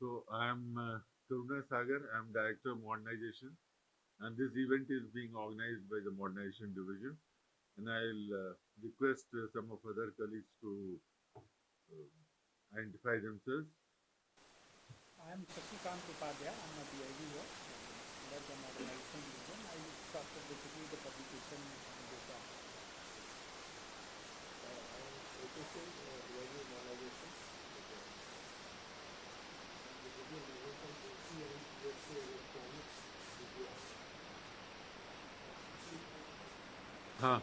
So I'm Karuna Sagar. I'm Director of Modernization, and this event is being organized by the Modernization Division. And I'll request some of other colleagues to identify themselves. I am Shashikant Upadhyay. I'm a BID here, under the modernization division. I look after basically the publication and data. Huh.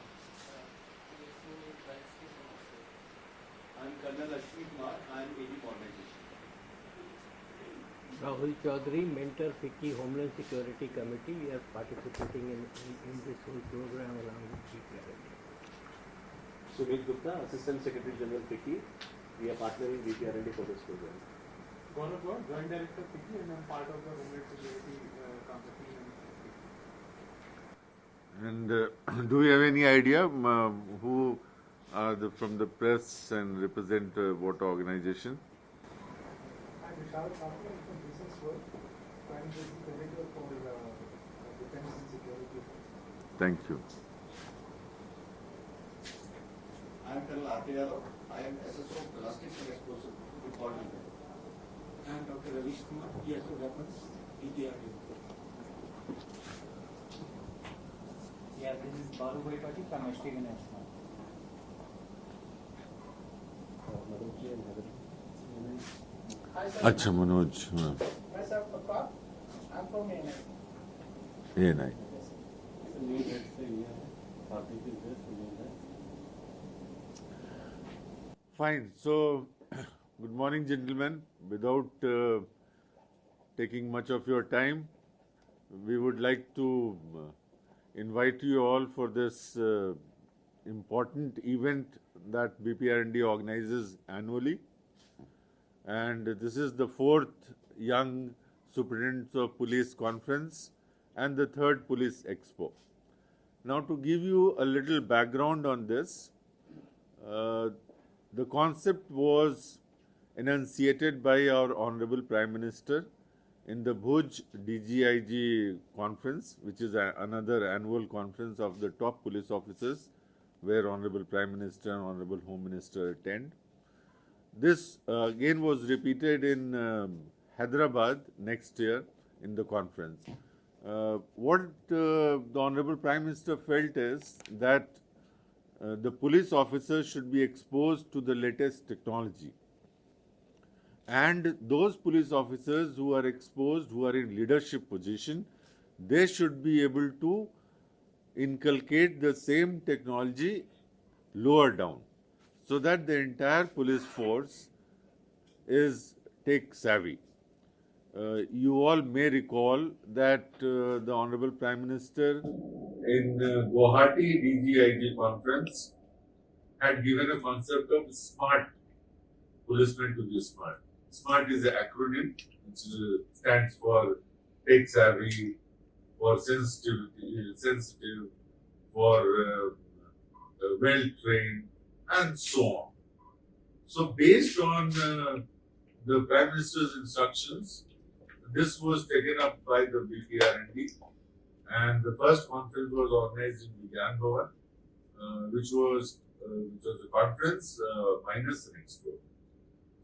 I'm Colonel Ashwin Kumar. I'm AD Modernization. Rahul Chaudhary, Mentor FICCI Homeland Security Committee. We are participating in this whole program along with BPR&D. Sumit Gupta, Assistant Secretary General FICCI. We are partnering BPR&D for this program. Gaurav Gaur, Joint Director FICCI, and I'm part of the Homeland Security Committee. And do we have any idea who are from the press and represent what organization? I'm Vishal Thakur from Business World, and this is the Director for Defense and Security. Thank you. I'm Colonel R.K. Yadav. I am SSO Plastics and Explosive Department. I'm Dr. Ravish Kumar, PSO Weapons, BPR&D. Yeah, this is Balu Bhaipati from ST National. Manoj and Heather. Hi, sir. Acha Manoj. Myself, Papa. I'm from ANI. ANI. Fine. So, good morning, gentlemen. Without taking much of your time, we would like to invite you all for this important event that BPR&D organizes annually. And this is the 4th Young Superintendents of Police Conference and the 3rd Police Expo. Now, to give you a little background on this, the concept was enunciated by our Honorable Prime Minister in the Bhuj DGIG conference, which is another annual conference of the top police officers, where Honorable Prime Minister and Honorable Home Minister attend. This again was repeated in Hyderabad next year in the conference. What the Honorable Prime Minister felt is that the police officers should be exposed to the latest technology. And those police officers who are exposed, who are in leadership position, they should be able to inculcate the same technology lower down, so that the entire police force is tech savvy. You all may recall that the Honorable Prime Minister in Guwahati DGIG conference had given a concept of smart policemen to be smart. SMART is an acronym which stands for tech savvy, for sensitive, for well trained, and so on. So, based on the Prime Minister's instructions, this was taken up by the BPR&D, and the first conference was organized in Vigyan Bhavan, which was a conference minus an expo.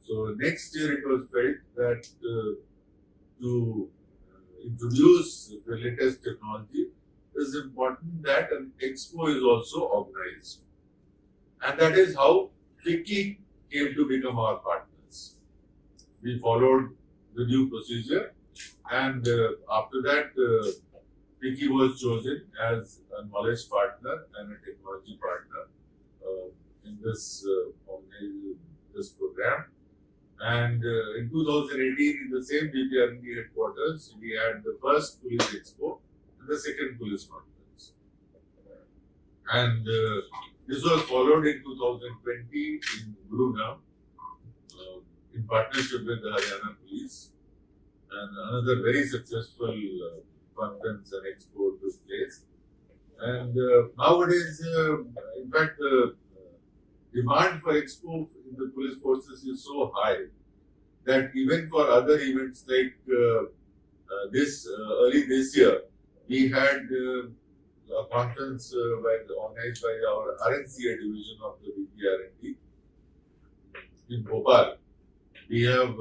So next year it was felt that to introduce the latest technology, it is important that an expo is also organized. And that is how FICCI came to become our partners. We followed the new procedure, and after that, FICCI was chosen as a knowledge partner and a technology partner in this program. And in 2018, in the same BPR&D headquarters, we had the first police expo and the second police conference. And this was followed in 2020 in Gurugram in partnership with the Haryana Police. And another very successful conference and expo took place. And nowadays, in fact, the demand for expo in the police forces is so high that even for other events like this early this year, we had a conference organized by our RNCA division of the BPR&D in Bhopal. We have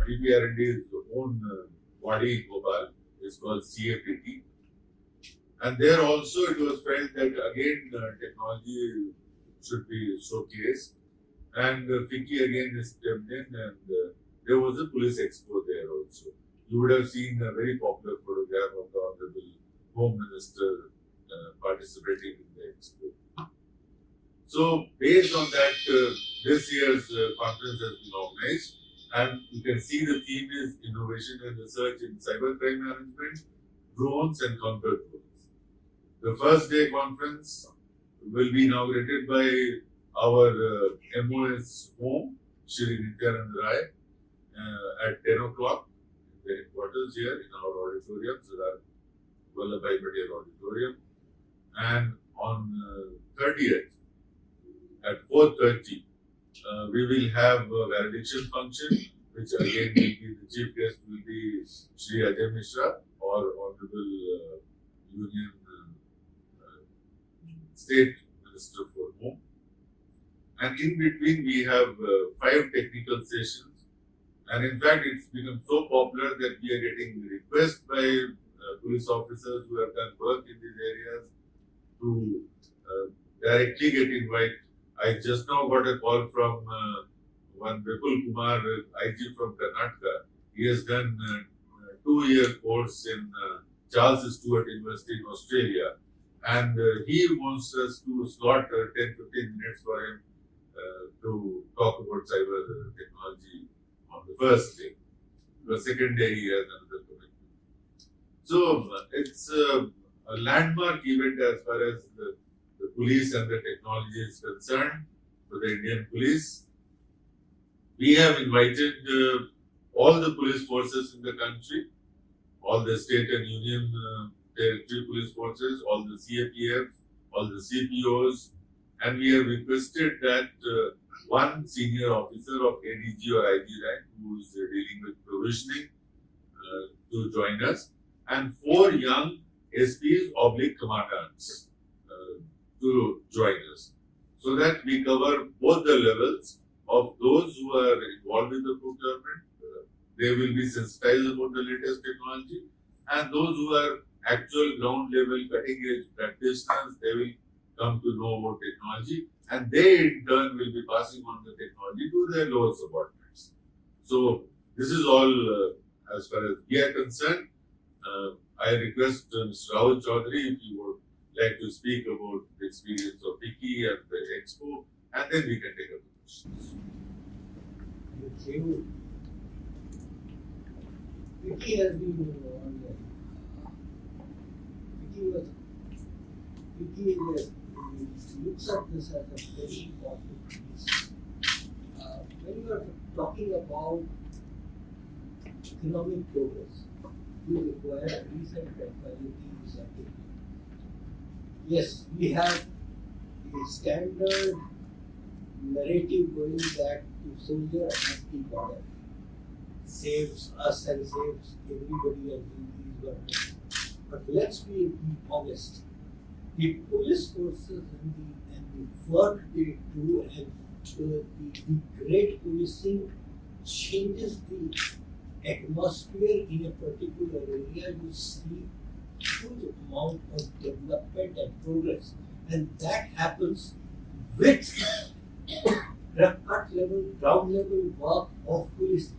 BPR&D's own body in Bhopal. It's called CAPT. And there also it was felt that again technology should be showcased. And FICCI again stepped in, and there was a police expo there also. You would have seen a very popular photograph of the Honorable Home Minister participating in the expo. So based on that, this year's conference has been organized, and you can see the theme is innovation and research in cybercrime management, drones and counter drones. The first day conference will be inaugurated by our MOS home, Shri Nityanand Rai, at 10 o'clock in the headquarters here in our auditorium, Sardar Vallabhbhai Patel Auditorium. And on 30th at 4:30, we will have a valediction function, which again will be the chief guest will be Shri Ajay Mishra or Honorable Union State Minister for Home. And in between we have 5 technical sessions. And in fact, it's become so popular that we are getting requests by police officers who have done work in these areas to directly get invited. I just now got a call from one Vipul Kumar, IG from Karnataka. He has done a 2-year course in Charles Stewart University in Australia. And he wants us to slot 10-15 minutes for him to talk about cyber technology on the first day. The second day he has another commitment. So it's a landmark event as far as the police and the technology is concerned for the Indian police. We have invited all the police forces in the country, all the state and union territory police forces, all the CAPFs, all the CPOs, and we have requested that one senior officer of ADG or IG rank who is dealing with provisioning to join us, and 4 young SPs/commandants to join us, so that we cover both the levels of those who are involved in the procurement. They will be sensitized about the latest technology, and those who are actual ground level cutting edge practitioners, they will come to know about technology, and they in turn will be passing on the technology to their lower subordinates. So this is all as far as we are concerned. I request Mr. Rahul Chaudhary if you would like to speak about the experience of FICCI and the Expo, and then we can take up the questions. FICCI has been FICCI looks at this as a very important piece. When you are talking about economic progress, you require recent technology something. Yes, we have a standard narrative going that the soldier at the border saves us and saves everybody and he is working. But let's be honest. The police forces and the work they do and the great policing changes the atmosphere in a particular area. You see huge amount of development and progress, and that happens with cut level, ground level work of police,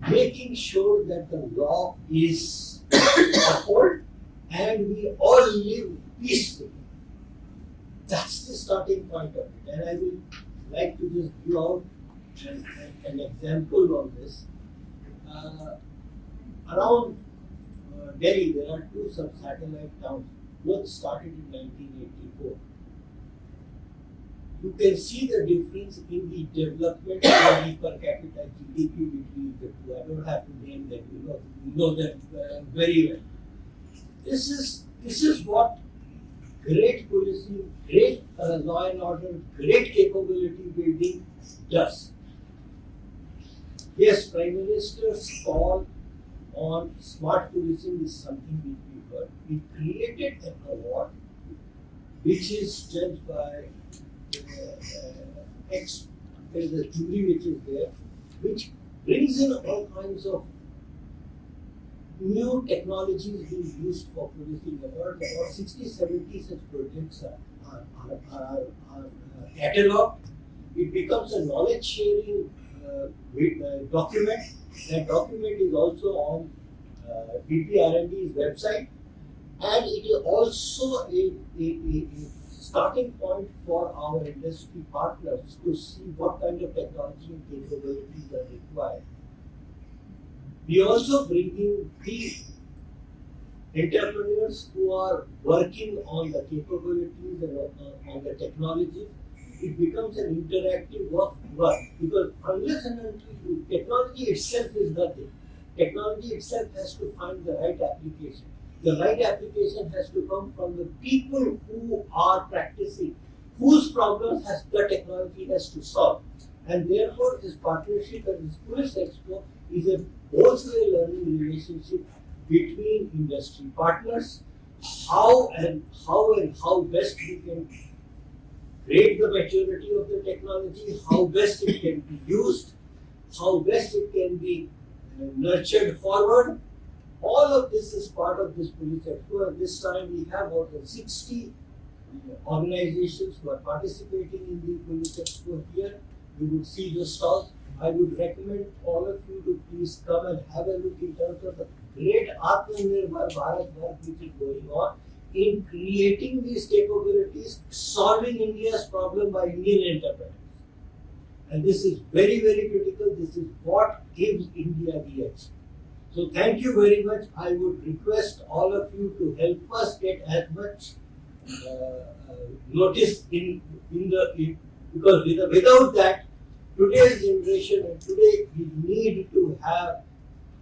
making sure that the law is upheld and we all live peacefully. That's the starting point of it, and I will like to just give out an example on this. Around Delhi, there are 2 sub-satellite towns, both started in 1984. You can see the difference in the development of the per capita GDP between the two. I don't have to name them, you know them very well. This is what great policing, great law and order, great capability building does. Yes, Prime Minister's call on smart policing is something which we heard. We created an award which is judged by there is a jury which is there, which brings in all kinds of new technologies being used for policing. About 60, 70 such projects are catalogued. It becomes a knowledge sharing document. That document is also on BPR&D's website, and it is also a starting point for our industry partners to see what kind of technology and capabilities are required. We also bring in the entrepreneurs who are working on the capabilities and on the technology. It becomes an interactive work because unless and until technology itself is nothing, technology itself has to find the right application. The right application has to come from the people who are practicing, whose problems the technology has to solve. And therefore, this partnership and this Police Expo is a both-way learning relationship between industry partners, how best we can rate the maturity of the technology, how best it can be used, how best it can be nurtured forward. All of this is part of this Police Expo, and this time we have more than 60 organizations who are participating in the Police Expo here. You would see the stalls. I would recommend all of you to please come and have a look in terms of the great Atmanirbhar Bharat work which is going on in creating these capabilities, solving India's problem by Indian enterprises. And this is very, very critical. This is what gives India the edge. So thank you very much. I would request all of you to help us get as much notice because without that, today's generation and today we need to have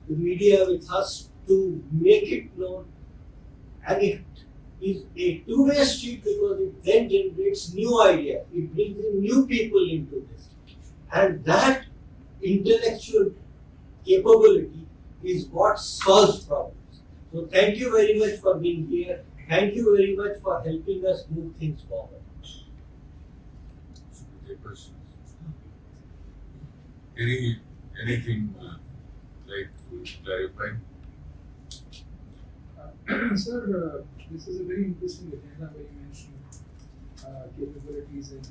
the media with us to make it known, and it is a two-way street because it then generates new ideas. It brings in new people into this, and that intellectual capability is what solves problems. So thank you very much for being here. Thank you very much for helping us move things forward. Anything like to clarify? Sir, this is a very interesting agenda where you mentioned capabilities in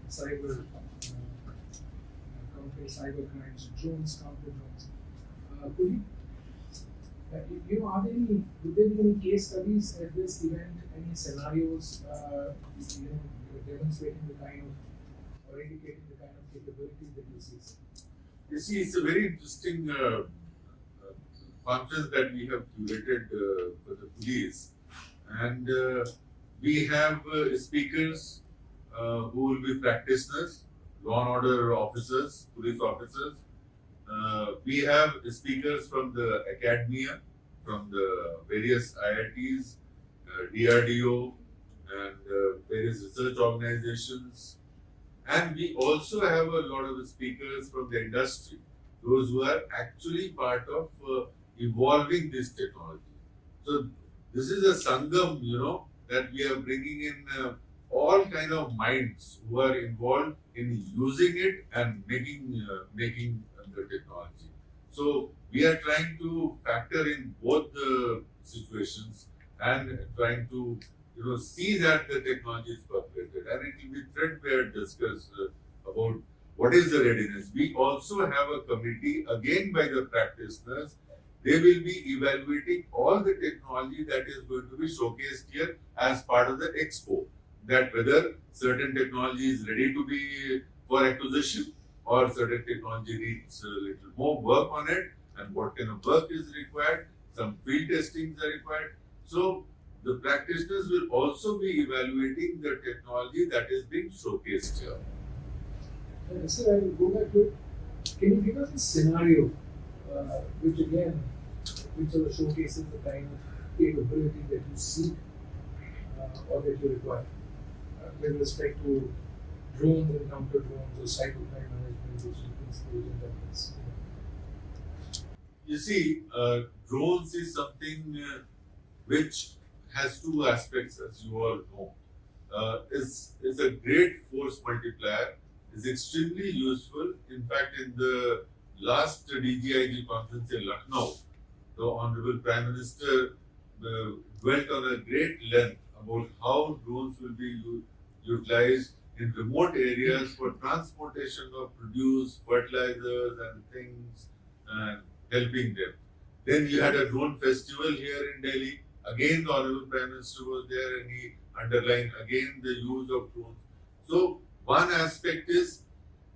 cyber countering cyber crimes, drones, counter drones. Could you, would there be any case studies at this event, any scenarios, demonstrating the kind of, or indicating the kind of capabilities that you see? You see, it's a very interesting conference that we have curated for the police, and we have speakers who will be practitioners, law and order officers, police officers. We have speakers from the academia, from the various IITs, DRDO, and various research organizations. And we also have a lot of speakers from the industry, those who are actually part of evolving this technology. So this is a sangam, that we are bringing in all kind of minds who are involved in using it and making the technology. So we are trying to factor in both the situations and trying to see that the technology is perpetrated, and it will be threadbare discuss about what is the readiness. We also have a committee again by the practitioners. They will be evaluating all the technology that is going to be showcased here as part of the expo. That whether certain technology is ready to be for acquisition or certain technology needs a little more work on it, and what kind of work is required. Some field testings are required. So the practitioners will also be evaluating the technology that is being showcased here. Sir, I will go back to it. Can you give us a scenario which sort of showcases the kind of capability that you seek or that you require with respect to drones and counter drones or cybercrime management, which is intelligent weapons. You see, drones is something which has two aspects, as you all know. Is a great force multiplier, is extremely useful. In fact, in the last DGIG conference in Lucknow, the Honorable Prime Minister dwelt on a great length about how drones will be utilized in remote areas for transportation of produce, fertilizers and things, and helping them. Then you had a drone festival here in Delhi. Again, the Honorable Prime Minister was there and he underlined again the use of drones. So, one aspect is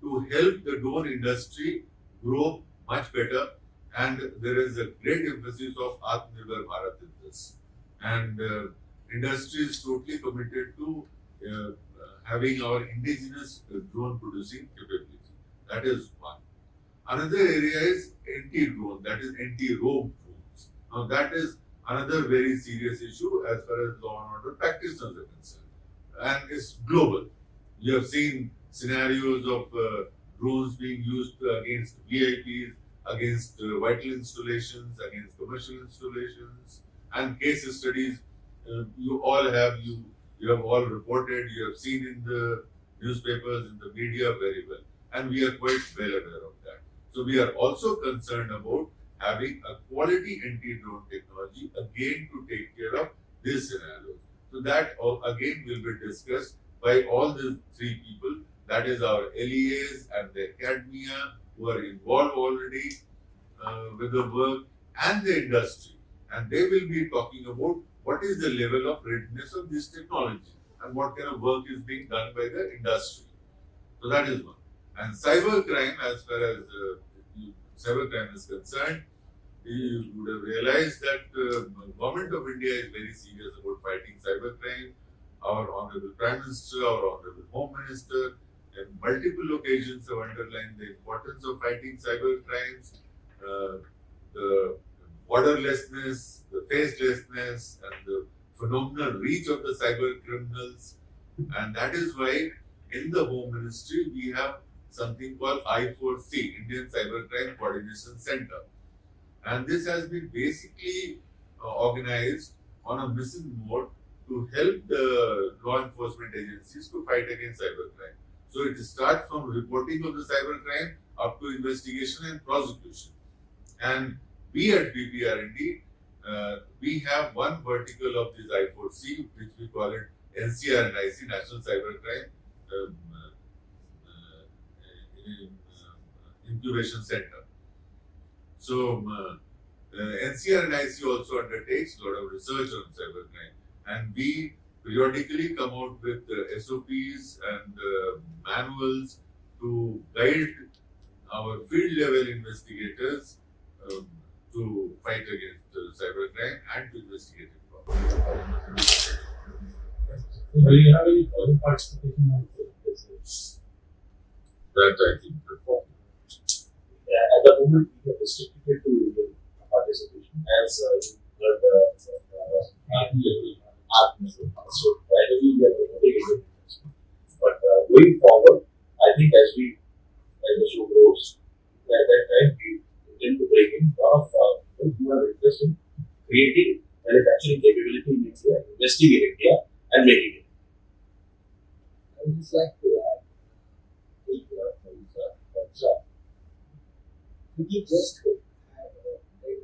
to help the drone industry grow much better, and there is a great emphasis of Atmanirbhar Bharat in this. And industry is totally committed to having our indigenous drone producing capability. That is one. Another area is anti-drone, that is anti-rogue drones. Now that is another very serious issue as far as law and order practitioners are concerned. And it's global. You have seen scenarios of drones being used against VIPs, against vital installations, against commercial installations, and case studies. You have all reported, you have seen in the newspapers, in the media very well, and we are quite well aware of that. So we are also concerned about having a quality anti-drone technology again to take care of these scenarios. So that again will be discussed by all the three people, that is our LEAs and the academia who are involved already with the work, and the industry. And they will be talking about what is the level of readiness of this technology and what kind of work is being done by the industry. So that is one. And cybercrime, as far as cybercrime is concerned, you would have realized that the government of India is very serious about fighting cybercrime. Our Honorable Prime Minister, our Honorable Home Minister, on multiple occasions have underlined the importance of fighting cyber crimes, the borderlessness, the facelessness, and the phenomenal reach of the cyber criminals. And that is why in the Home Ministry we have something called I4C, Indian Cybercrime Coordination Center. And this has been basically organized on a mission mode to help the law enforcement agencies to fight against cybercrime. So it starts from reporting of the cybercrime up to investigation and prosecution. And we at BPR&D, we have one vertical of this I4C, which we call it NCR&IC, National Cybercrime Incubation Center. So NCR&IC also undertakes a lot of research on cybercrime, and we periodically come out with SOPs and manuals to guide our field level investigators to fight against cybercrime and to investigate it properly. Do you have any further participation on this? That I think. At the moment, we have restricted to Indian participation as you heard so finally we are promoting Indian industry. But going forward, I think as the show grows, at that time we intend to bring in a lot of people who are interested in creating manufacturing capability in India, investing in India, and making it. I would just like to add, we just had a very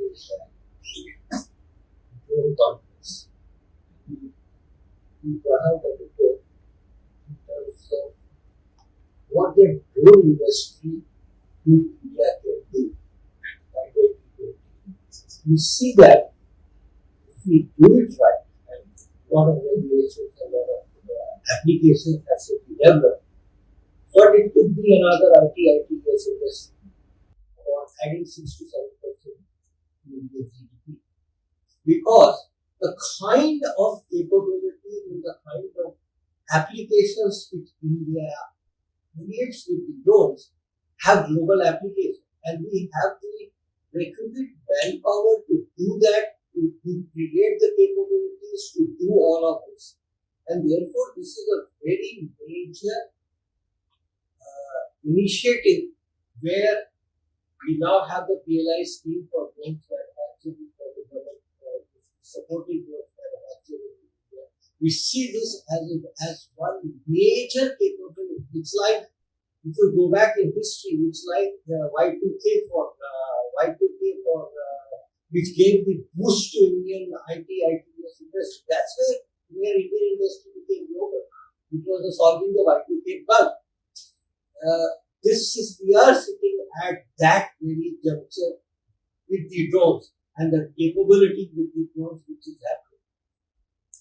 drone conference. We brought out a report in terms of what the drone industry in India can do by 2020. You see that if we do it right, and a lot of regulations, a lot of applications has to be developed, but it could be another ITS industry, or adding 6 to 7% to India's GDP. Because the kind of capabilities and the kind of applications which India creates with the drones have global applications, and we have the requisite manpower to do that, to create the capabilities to do all of this. And therefore, this is a very major initiative where we now have the PLI scheme for drones manufacturing for the government, supporting drones manufacturing in India. We see this as one major capability. It's like, if you go back in history, it's like the Y2K which gave the boost to Indian ITS industry. That's where Indian industry became global. It was solving the Y2K bug. We are sitting at that very juncture with the drones and the capability with the drones which is happening.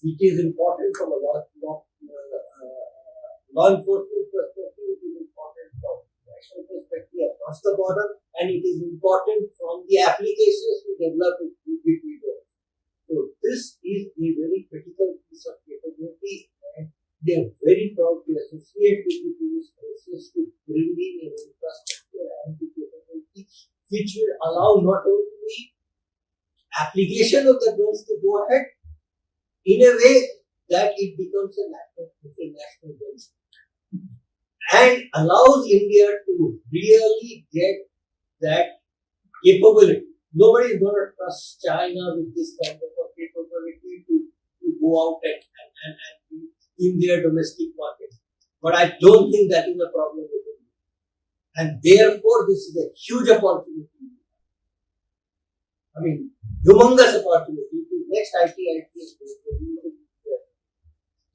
It is important from a law enforcement perspective, it is important from national perspective across the border, and it is important from the applications we develop with drones. So this is a very critical piece of capability, and we are very proud to associate with this process to bring in an infrastructure and the capability which will allow not only application of the drones to go ahead in a way that it becomes a national benchmark and allows India to really get that capability. Nobody is going to trust China with this kind of a capability to go out and in their domestic market. But I don't think that is a problem with India. And therefore, this is a huge opportunity. I mean, humongous opportunity. The next ITS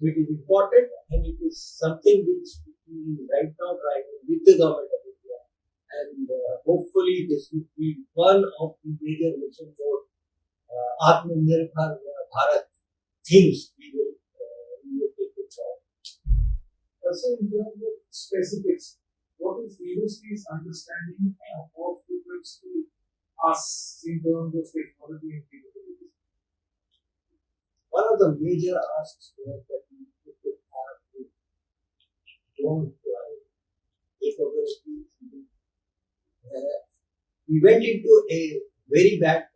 it is important, and it is something which we right now driving with the government of India. And hopefully, this will be one of the major missions for Atmanirbhar Bharat themes we will take it on. Also, in terms of specifics, what is the industry's understanding of what difference to us in terms of technology and capabilities? One of the major asks was that we could have the drone flying capability. We went into a very bad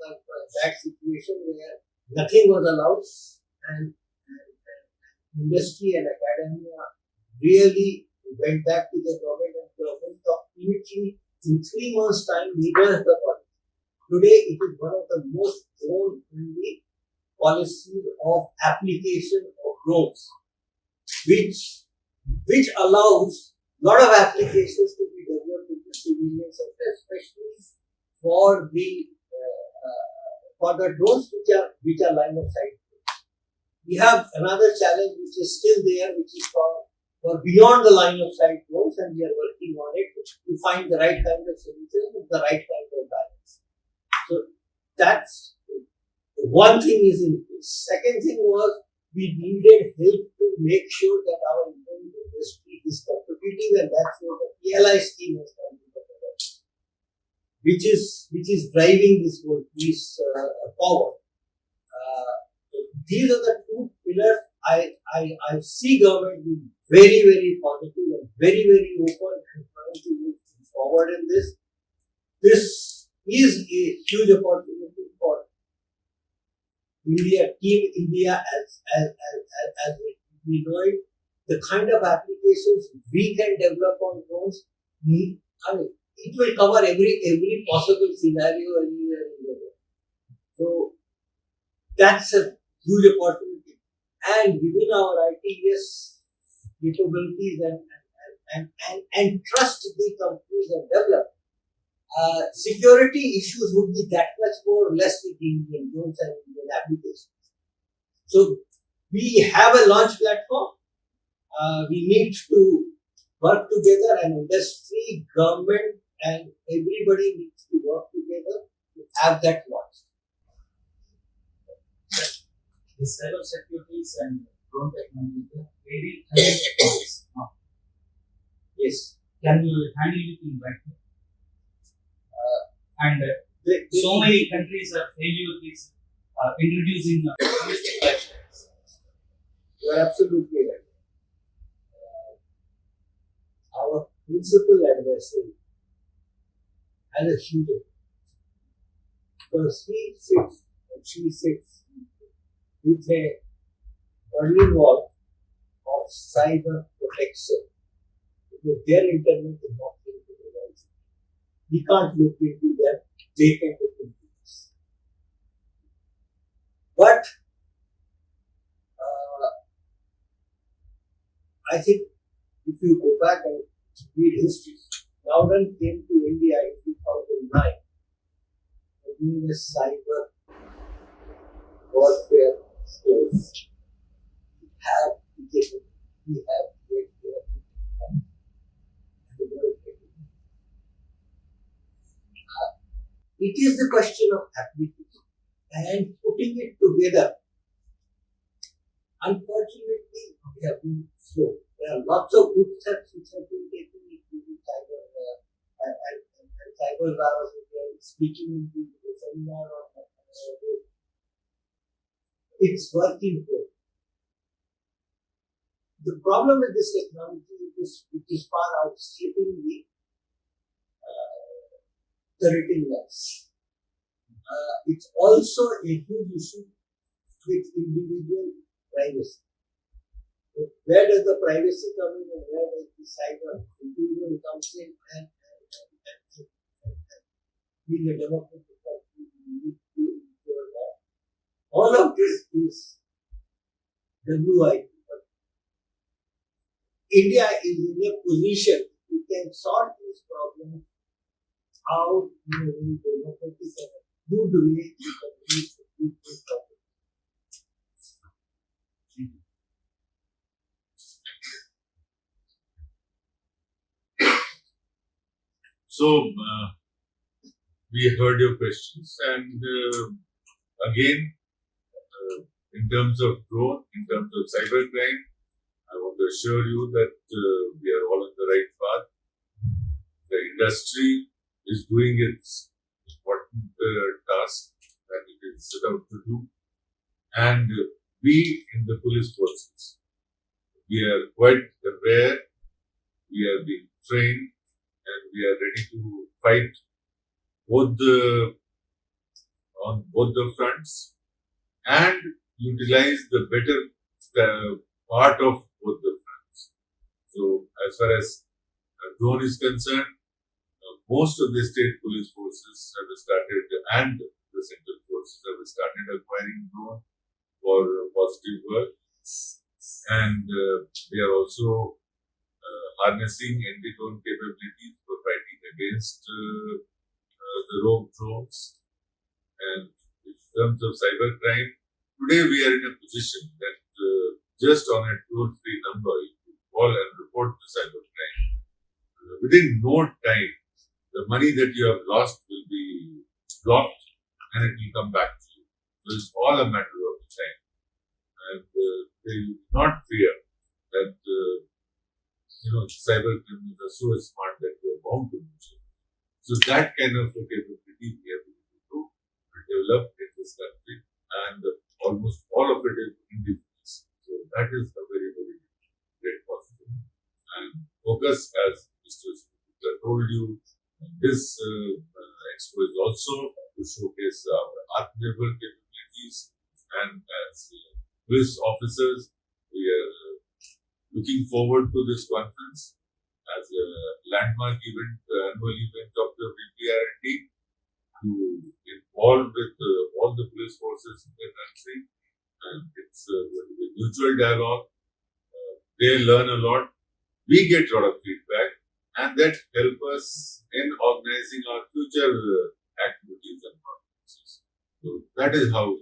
situation where nothing was allowed, and industry and academia really went back to the government, and government immediately in 3 months' time reversed the policy. Today, it is one of the most drone-friendly policies of application of drones, which allows a lot of applications to be developed in the civilian sector, especially for the drones which are line of sight. We have another challenge which is still there, which is for beyond the line of sight drones, and we are working on it to find the right kind of solution with the right kind of balance. So that's one thing is in place. Second thing was we needed help to make sure that our industry is competitive, and that's where the PLI scheme has come together, which is driving this whole piece forward. These are the two pillars. I see government being very, very positive and very, very open and trying to move forward in this. This is a huge opportunity for Team India as we know it. The kind of applications we can develop on drones, I mean, it will cover every possible scenario anywhere in the world. So that's a huge opportunity. And within our ITS capabilities and trust the companies have developed, security issues would be that much more or less with the Indian drones and Indian applications. So we have a launch platform. We need to work together, and industry, government, and everybody needs to work together to have that launch. The cyber securities and drone technology are very challenging now. Yes. Can you handle it in that way? So many countries are failing with introducing domestic lifestyles. You are absolutely right. Our principal adversary has a huge advantage, because he sits and she sits with a burning wall of cyber protection, because their internet is not We can't look into them, they can look into us. But I think if you go back and read history, Loudon came to India in 2009 doing a cyber warfare skills. We have it is the question of application and putting it together. Unfortunately, we have been slow. There are lots of good steps which have been taken including cyber and cyber speaking in the seminar on it's working good. The problem with this technology is it is far outstripping the written laws. It's also a huge issue with individual privacy. So where does the privacy come in and where does the cyber individual comes in and being a democratic country, we need to ensure that all of this is WIP. India is in a position we can solve these problems out in a very democratic and good way we can reach this problem. So, we heard your questions, and again, in terms of growth, in terms of cybercrime, I want to assure you that we are all on the right path. The industry is doing its important task that it is set out to do, and we in the police forces, we are quite aware, we are being trained, and we are ready to fight on both the fronts and utilize the better part of both the fronts. So, as far as drone is concerned, most of the state police forces have started and the central forces have started acquiring drone for positive work, and they are also harnessing anti-drone capabilities for fighting against the rogue drones. And in terms of cybercrime, today we are in a position that just on a toll-free number, if you call and report the cybercrime, within no time, the money that you have lost will be blocked and it will come back to you. So it's all a matter of time. And they do not fear that cyber criminals are so smart that they are bound to lose it. So that kind of capability we have been able to develop in this country, and almost all of it is indigenous. So that is a very, very great positive. And focus, as Mr. Superintendent told you, this Expo is also to showcase our Atmanirbhar capabilities, and as police officers, we are looking forward to this conference as a landmark event, annual event of the BPR&D, to involve with all the police forces in the country, and it's a mutual dialogue. They learn a lot, we get a lot of feedback, and that help us in organizing our future activities and conferences. So that is how